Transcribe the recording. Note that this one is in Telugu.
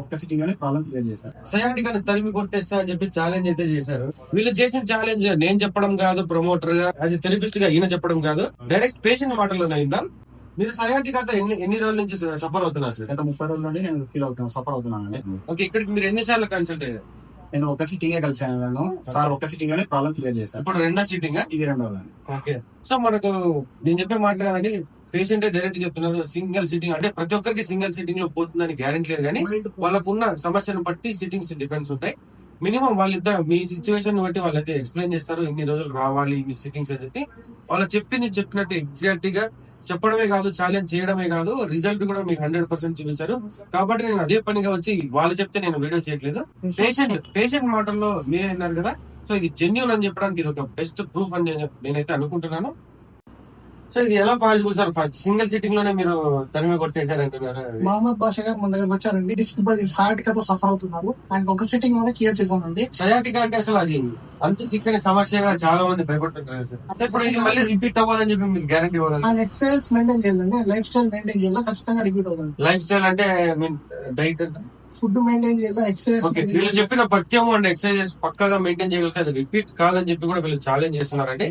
ఒక్క సిట్టింగ్ లోనే ప్రాబ్లం క్లియర్ చేశారు. సయాటిక్ అని తరిమి కొట్టేస్తా అని చెప్పి ఛాలెంజ్ అయితే చేశారు. వీళ్ళు చేసిన ఛాలెంజ్ నేను చెప్పడం కాదు, ప్రమోటర్ గా యాజ్ థెరపిస్ట్ గా ఈయన చెప్పడం కాదు, డైరెక్ట్ పేషెంట్ మాటల్లోనే అయిందా. మీరు సయాటిక్ అంతా ఎన్ని రోజుల నుంచి సఫర్ అవుతున్నారు సార్? గత 30 రోజుల నుండి నేను ఫీల్ అవుతున్నాను, సఫర్ అవుతున్నానండి. ఓకే, ఇక్కడికి మీరు ఎన్నిసార్లు కన్సల్ట్ అయ్యారు? నేను ఒక సిట్టింగ్ కలిసాను సార్, ఒక్క సిట్టింగ్ లోనే ప్రాబ్లం క్లియర్ చేశారు. ఇప్పుడు రెండో సీటింగ్ ఇది రెండోది. ఓకే, సో మనకు నేను చెప్పే మాట కదండి, పేషెంట్ డైరెక్ట్ చెప్తున్నారు సింగిల్ సిట్టింగ్ అంటే ప్రతి ఒక్కరికి సింగిల్ సిట్టింగ్ లో పోతుందని గ్యారెంటీ లేదు, కానీ వాళ్ళకున్న సమస్యను బట్టి సిట్టింగ్స్ డిపెండ్స్ ఉంటాయి. మినిమం వాళ్ళిద్దరు మీ సిచ్యువేషన్ బట్టి వాళ్ళైతే ఎక్స్ప్లెయిన్ చేస్తారు, ఇన్ని రోజులు రావాలి మీ సిట్టింగ్స్ అని చెప్పి. వాళ్ళు చెప్పింది చెప్పినట్టు ఎగ్జాక్ట్ గా చెప్పడమే కాదు, ఛాలెంజ్ చేయడమే కాదు, రిజల్ట్ కూడా మీకు 100% చూపించారు. కాబట్టి నేను అదే పనిగా వచ్చి వాళ్ళు చెప్తే నేను వీడియో చేయట్లేదు. పేషెంట్ మాటల్లో మీరేన్నారు కదా, సో ఇది జెన్యూన్ అని చెప్పడానికి ఇది ఒక బెస్ట్ ప్రూఫ్ అని నేనైతే అనుకుంటున్నాను. సో ఇది ఎలా possible sir? First single sitting లోనే మీరు తరిమి కొట్టేశారంటున్నారు. మహమ్మద్ బాషా గారు మన దగ్గర వచ్చారండి. డిస్క్ సయాటికాతో సఫర్ అవుతున్నారు అండ్ ఒక సిట్టింగ్ లోనే క్లియర్ చేశానండి. సయాటికా అంటే అసలు అది అంత చిక్కని సమస్యగా చాలా మంది భయపడుతుంటారు సార్. ఇప్పుడు ఇది మళ్ళీ రిపీట్ అవ్వాలని చెప్పి మీరు గ్యారంటీ ఇవ్వాలి. అండ్ ఎక్సర్సైజ్ మెయింటైన్ చేయాలండి, లైఫ్ స్టైల్ మెయింటైన్ చేయాలి, ఖచ్చితంగా రిపీట్ అవుతుంది. లైఫ్ స్టైల్ అంటే డైట్ అంటే ఫుడ్ మెయింటైన్ చేయాలి, ఎక్సర్సైజ్. ఓకే, వీళ్ళు చెప్పిన పథ్యము అండ్ ఎక్సర్సైజెస్ పక్కాగా మెయింటైన్ చేయగలిగితే అది రిపీట్ కాదని చెప్పి కూడా వీళ్ళు ఛాలెంజ్ చేస్తున్నారండి.